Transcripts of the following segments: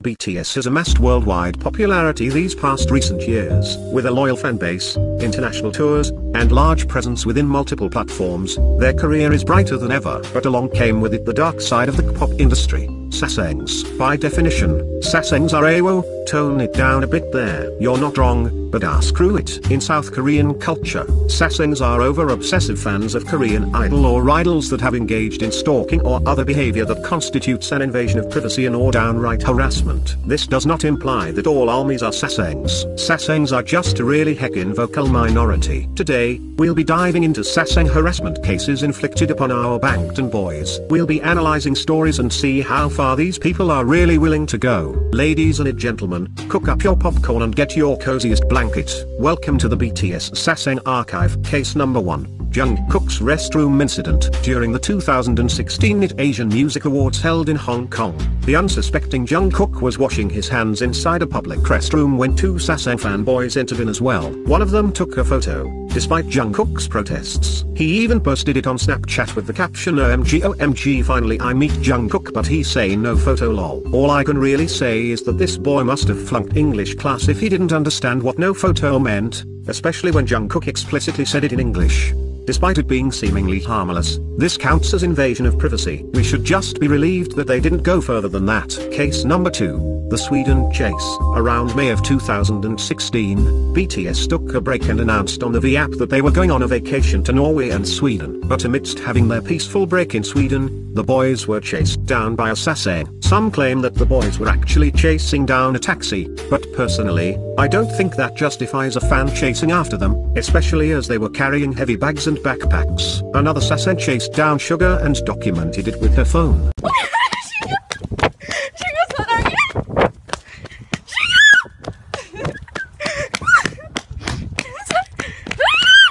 BTS has amassed worldwide popularity these past recent years. With a loyal fanbase, international tours, and large presence within multiple platforms, their career is brighter than ever. But along came with it the dark side of the pop industry. Sasaengs. By definition, sasaengs are AWO, tone it down a bit there. You're not wrong, but screw it. In South Korean culture, sasaengs are over-obsessive fans of Korean idol or idols that have engaged in stalking or other behavior that constitutes an invasion of privacy and or downright harassment. This does not imply that all armies are sasaengs. Sasaengs are just a really heckin' vocal minority. Today, we'll be diving into sasaeng harassment cases inflicted upon our bangtan boys. We'll be analyzing stories and see how far these people are really willing to go. Ladies and gentlemen, cook up your popcorn and get your coziest blanket. Welcome to the BTS Sasaeng Archive. Case number 1. Jungkook's restroom incident. During the 2016 Asian Music Awards held in Hong Kong, the unsuspecting Jungkook was washing his hands inside a public restroom when two Sasaeng fanboys intervened as well. One of them took a photo. Despite Jungkook's protests, he even posted it on Snapchat with the caption OMG finally I meet Jungkook, but he say no photo lol. All I can really say is that this boy must have flunked English class if he didn't understand what no photo meant, especially when Jungkook explicitly said it in English. Despite it being seemingly harmless, this counts as invasion of privacy. We should just be relieved that they didn't go further than that. Case number 2. The Sweden chase. Around May of 2016, BTS took a break and announced on the V app that they were going on a vacation to Norway and Sweden. But amidst having their peaceful break in Sweden, the boys were chased down by a sasaeng. Some claim that the boys were actually chasing down a taxi, but personally, I don't think that justifies a fan chasing after them, especially as they were carrying heavy bags and backpacks. Another sasaeng chased down Suga and documented it with her phone.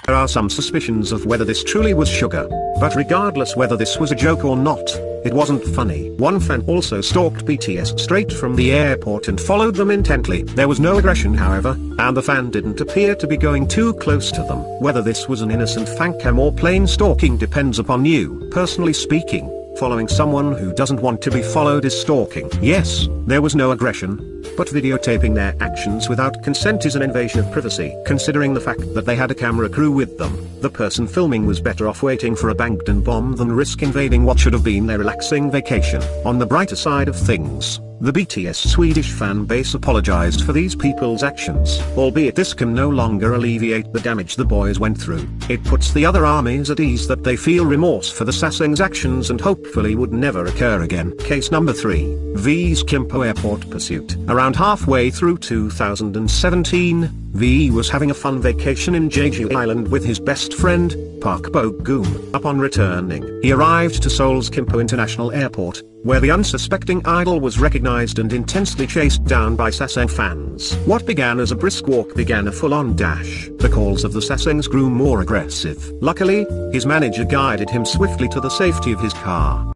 There are some suspicions of whether this truly was Suga, but regardless whether this was a joke or not, it wasn't funny. One fan also stalked BTS straight from the airport and followed them intently. There was no aggression however, and the fan didn't appear to be going too close to them. Whether this was an innocent fan cam or plain stalking depends upon you. Personally speaking, following someone who doesn't want to be followed is stalking. Yes, there was no aggression, but videotaping their actions without consent is an invasion of privacy. Considering the fact that they had a camera crew with them, the person filming was better off waiting for a bangtan bomb than risk invading what should have been their relaxing vacation. On the brighter side of things, the BTS Swedish fan base apologized for these people's actions, albeit this can no longer alleviate the damage the boys went through. It puts the other armies at ease that they feel remorse for the sasaeng's actions and hopefully would never occur again. Case number 3. V's Gimpo Airport Pursuit. Around halfway through 2017, V was having a fun vacation in Jeju Island with his best friend, Park Bo-gum. Upon returning, he arrived to Seoul's Gimpo International Airport, where the unsuspecting idol was recognized and intensely chased down by sasaeng fans. What began as a brisk walk began a full-on dash. The calls of the sasaengs grew more aggressive. Luckily, his manager guided him swiftly to the safety of his car.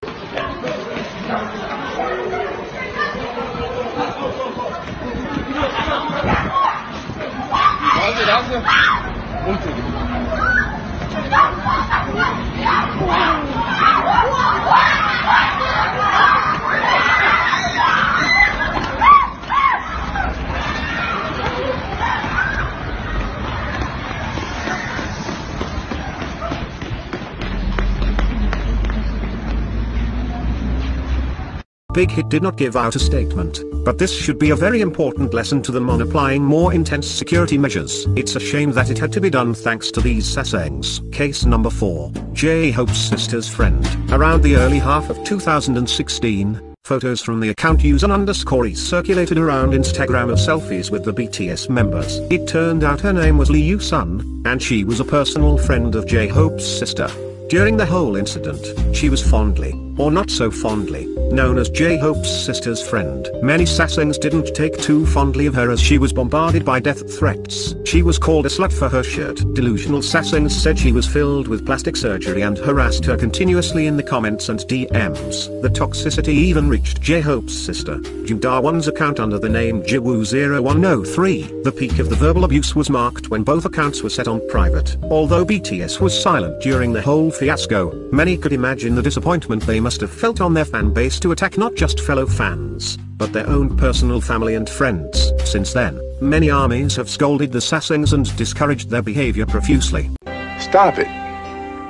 Big Hit did not give out a statement, but this should be a very important lesson to them on applying more intense security measures. It's a shame that it had to be done thanks to these sasaengs. Case number 4. J-Hope's sister's friend. Around the early half of 2016, photos from the account user_e circulated around Instagram of selfies with the BTS members. It turned out her name was Lee Yoo-sun, and she was a personal friend of J-Hope's sister. During the whole incident, she was fondly, or not so fondly, known as J-Hope's sister's friend. Many sasaengs didn't take too fondly of her as she was bombarded by death threats. She was called a slut for her shirt. Delusional sasaengs said she was filled with plastic surgery and harassed her continuously in the comments and DMs. The toxicity even reached J-Hope's sister, Jung Da-won's account under the name Jiwoo0103. The peak of the verbal abuse was marked when both accounts were set on private. Although BTS was silent during the whole fiasco, many could imagine the disappointment they must have felt on their fan base this to attack not just fellow fans, but their own personal family and friends. Since then, many armies have scolded the Sasaengs and discouraged their behavior profusely. Stop it.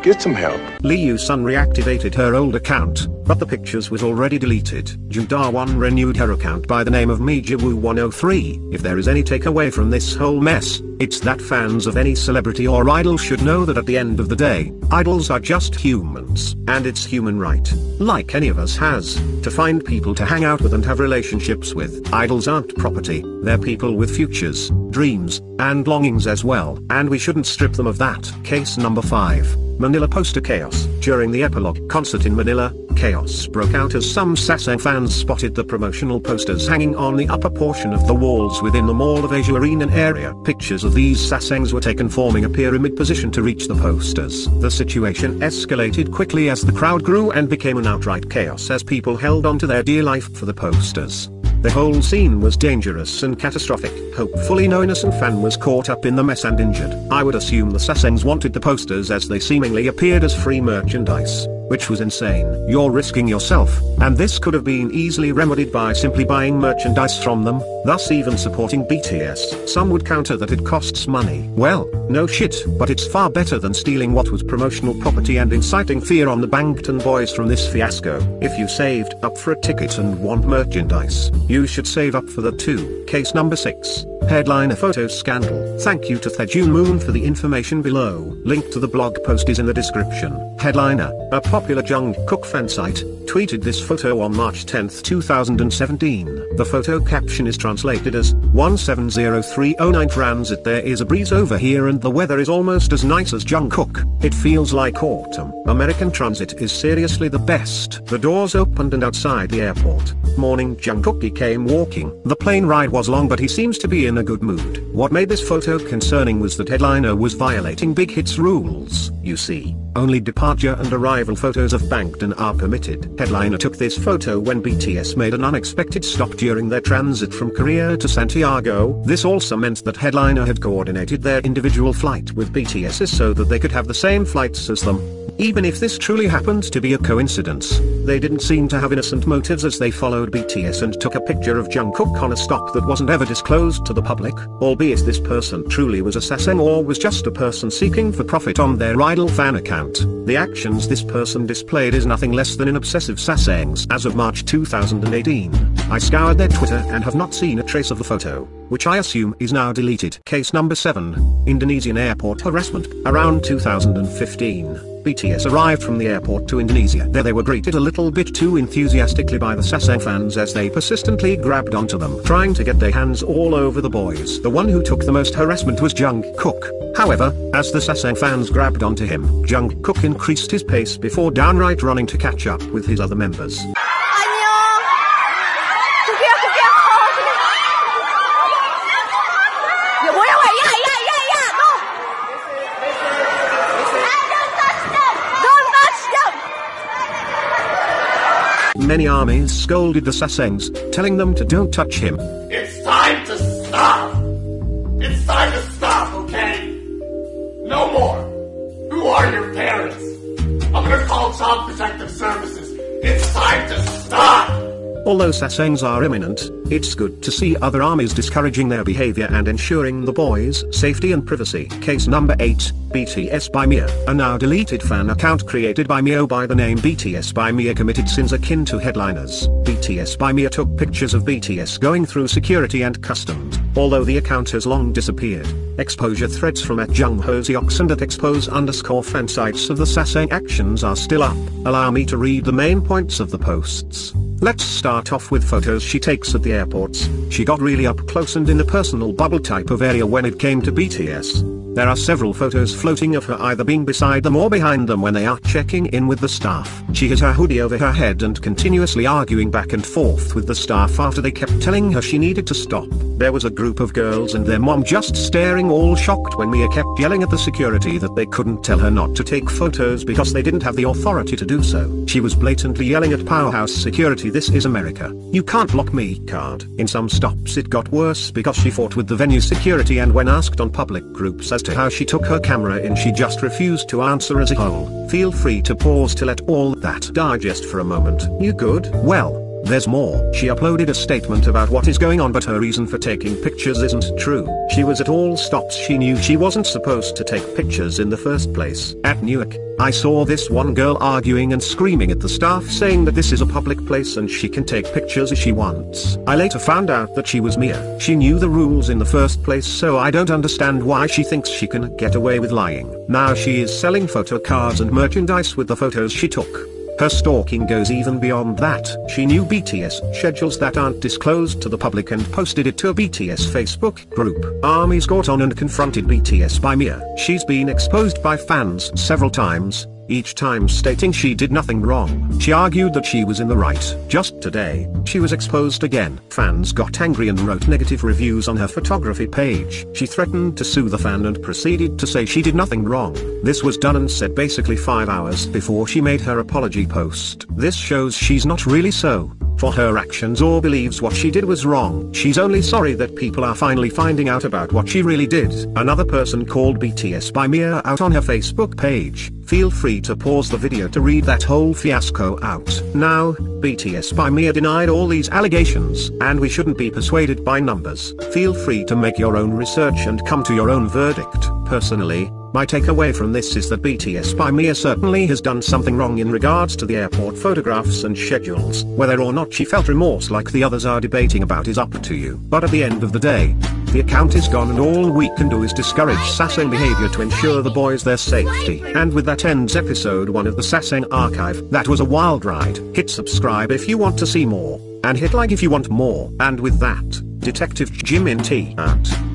Get some help. Lee Yoo-sun reactivated her old account, but the pictures was already deleted. Jung Da-won renewed her account by the name of Meejawoo103. If there is any takeaway from this whole mess, it's that fans of any celebrity or idol should know that at the end of the day, idols are just humans, and it's human right, like any of us has, to find people to hang out with and have relationships with. Idols aren't property, they're people with futures, dreams, and longings as well, and we shouldn't strip them of that. Case number 5. Manila poster chaos. During the epilogue concert in Manila, chaos broke out as some Sasaeng fans spotted the promotional posters hanging on the upper portion of the walls within the Mall of Asia Arena area. Pictures of these Sasaengs were taken forming a pyramid position to reach the posters. The situation escalated quickly as the crowd grew and became an outright chaos as people held on to their dear life for the posters. The whole scene was dangerous and catastrophic. Hopefully no innocent fan was caught up in the mess and injured. I would assume the Sasaengs wanted the posters as they seemingly appeared as free merchandise, which was insane. You're risking yourself, and this could have been easily remedied by simply buying merchandise from them, thus even supporting BTS. Some would counter that it costs money. Well, no shit, but it's far better than stealing what was promotional property and inciting fear on the Bangtan boys from this fiasco. If you saved up for a ticket and want merchandise, you should save up for that too. Case number 6. Headliner photo scandal. Thank you to Taehyung for the information below. Link to the blog post is in the description. Headliner, a popular Jungkook fan site, tweeted this photo on March 10, 2017. The photo caption is translated as 170309 transit. There is a breeze over here and the weather is almost as nice as Jungkook. It feels like autumn. American transit is seriously the best. The doors opened and outside the airport. Morning Jungkook came walking. The plane ride was long but he seems to be in a good mood. What made this photo concerning was that Headliner was violating Big Hit's rules. You see, only departure and arrival photos of Bangtan are permitted. Headliner took this photo when BTS made an unexpected stop during their transit from Korea to Santiago. This also meant that Headliner had coordinated their individual flight with BTS so that they could have the same flights as them. Even if this truly happened to be a coincidence, they didn't seem to have innocent motives as they followed BTS and took a picture of Jungkook on a stop that wasn't ever disclosed to the public, albeit this person truly was a Sasaeng or was just a person seeking for profit on their idol fan account. The actions this person displayed is nothing less than an obsessive Sasaengs. As of March 2018, I scoured their Twitter and have not seen a trace of the photo, which I assume is now deleted. Case number 7. Indonesian airport harassment. Around 2015. BTS arrived from the airport to Indonesia. There they were greeted a little bit too enthusiastically by the Sasaeng fans as they persistently grabbed onto them, trying to get their hands all over the boys. The one who took the most harassment was Jungkook. However, as the Sasaeng fans grabbed onto him, Jungkook increased his pace before downright running to catch up with his other members. Many armies scolded the Sasaengs, telling them to don't touch him. It's time to stop! It's time to stop, okay? No more! Who are your parents? I'm gonna call Child Protective Services. It's time to stop! Although Sasaengs are imminent, it's good to see other armies discouraging their behavior and ensuring the boys' safety and privacy. Case number 8, BTS by Mia. A now deleted fan account created by Mia by the name BTS by Mia committed sins akin to Headliners. BTS by Mia took pictures of BTS going through security and customs, although the account has long disappeared. Exposure threads from @JungHoseox and @expose_fan sites of the Sasaeng actions are still up. Allow me to read the main points of the posts. Let's start off with photos she takes at the airports. She got really up close and in a personal bubble type of area when it came to BTS. There are several photos floating of her either being beside them or behind them when they are checking in with the staff. She has her hoodie over her head and continuously arguing back and forth with the staff after they kept telling her she needed to stop. There was a group of girls and their mom just staring all shocked when Mia kept yelling at the security that they couldn't tell her not to take photos because they didn't have the authority to do so. She was blatantly yelling at powerhouse security, "This is America. You can't lock me" card. In some stops it got worse because she fought with the venue security and when asked on public groups as to how she took her camera in, she just refused to answer as a whole. Feel free to pause to let all that digest for a moment. You good? Well, there's more. She uploaded a statement about what is going on, but her reason for taking pictures isn't true. She was at all stops. She knew she wasn't supposed to take pictures in the first place. At Newark, I saw this one girl arguing and screaming at the staff, saying that this is a public place and she can take pictures as she wants. I later found out that she was Mia. She knew the rules in the first place, so I don't understand why she thinks she can get away with lying. Now she is selling photo cards and merchandise with the photos she took. Her stalking goes even beyond that. She knew BTS schedules that aren't disclosed to the public and posted it to a BTS Facebook group. Armies got on and confronted BTS by Mia. She's been exposed by fans several times, each time stating she did nothing wrong. She argued that she was in the right. Just today, she was exposed again. Fans got angry and wrote negative reviews on her photography page. She threatened to sue the fan and proceeded to say she did nothing wrong. This was done and said basically 5 hours before she made her apology post. This shows she's not really so for her actions or believes what she did was wrong. She's only sorry that people are finally finding out about what she really did. Another person called BTS by Mia out on her Facebook page. Feel free to pause the video to read that whole fiasco out. Now, BTS by Mia denied all these allegations, and we shouldn't be persuaded by numbers. Feel free to make your own research and come to your own verdict. Personally, my takeaway from this is that BTS by Mia certainly has done something wrong in regards to the airport photographs and schedules. Whether or not she felt remorse like the others are debating about is up to you. But at the end of the day, the account is gone and all we can do is discourage Sasaeng behavior to ensure the boys their safety. And with that ends episode 1 of the Sasaeng archive. That was a wild ride. Hit subscribe if you want to see more, and hit like if you want more. And with that, Detective Jimin BTS out.